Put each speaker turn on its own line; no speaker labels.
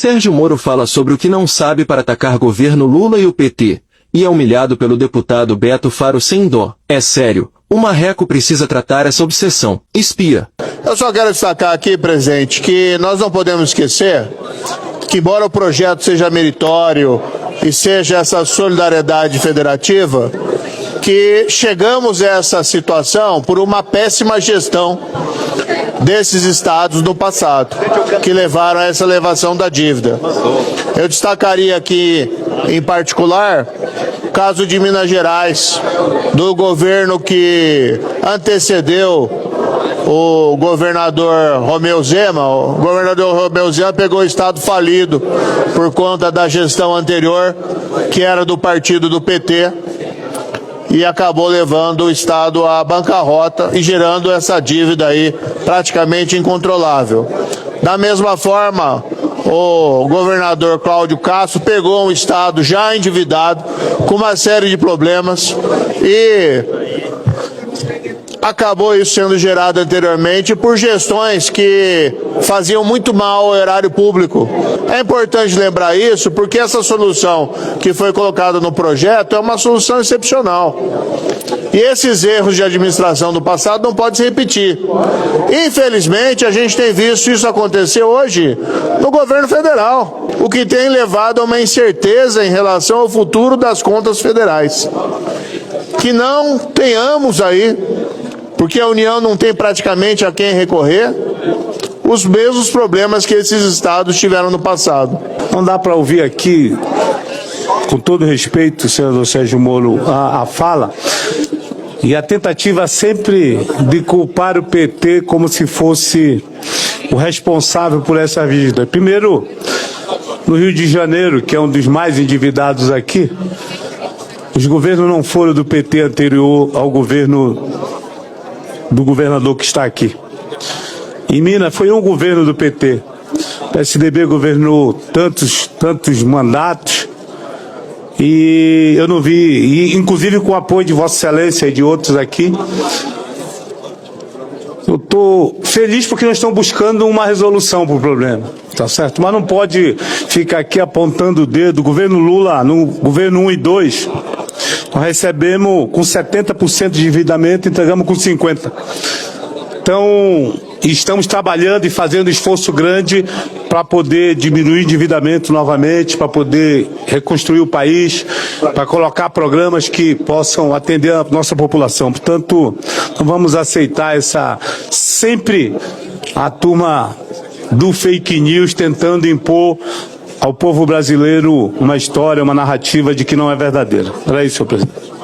Sérgio Moro fala sobre o que não sabe para atacar governo Lula e o PT, e é humilhado pelo deputado Beto Faro sem dó. É sério, o marreco precisa tratar essa obsessão. Espia.
Eu só quero destacar aqui, presidente, que nós não podemos esquecer que, embora o projeto seja meritório e seja essa solidariedade federativa, que chegamos a essa situação por uma péssima gestão desses estados no passado, que levaram a essa elevação da dívida. Eu destacaria aqui, em particular, o caso de Minas Gerais, do governo que antecedeu o governador Romeu Zema. O governador Romeu Zema pegou o estado falido por conta da gestão anterior, que era do partido do PT, e acabou levando o estado à bancarrota e gerando essa dívida aí praticamente incontrolável. Da mesma forma, o governador Cláudio Castro pegou um estado já endividado, com uma série de problemas, e acabou isso sendo gerado anteriormente por gestões que faziam muito mal ao erário público. É importante lembrar isso porque essa solução que foi colocada no projeto é uma solução excepcional. E esses erros de administração do passado não podem se repetir. Infelizmente, a gente tem visto isso acontecer hoje no governo federal, o que tem levado a uma incerteza em relação ao futuro das contas federais. Que não tenhamos aí, porque a União não tem praticamente a quem recorrer, os mesmos problemas que esses estados tiveram no passado.
Não dá para ouvir aqui, com todo respeito, senador Sérgio Moro, a fala, e a tentativa sempre de culpar o PT como se fosse o responsável por essa vida. Primeiro, no Rio de Janeiro, que é um dos mais endividados aqui, os governos não foram do PT anterior ao governo do governador que está aqui. Em Minas foi um governo do PT. O PSDB governou tantos mandatos e eu não vi, e inclusive com o apoio de Vossa Excelência e de outros aqui. Eu estou feliz porque nós estamos buscando uma resolução para o problema, tá certo? Mas não pode ficar aqui apontando o dedo. Governo Lula, no governo 1 e 2, nós recebemos com 70% de endividamento e entregamos com 50%. Então, estamos trabalhando e fazendo esforço grande para poder diminuir o endividamento novamente, para poder reconstruir o país, para colocar programas que possam atender a nossa população. Portanto, não vamos aceitar sempre a turma do fake news tentando impor ao povo brasileiro uma história, uma narrativa de que não é verdadeira. Era isso, senhor presidente.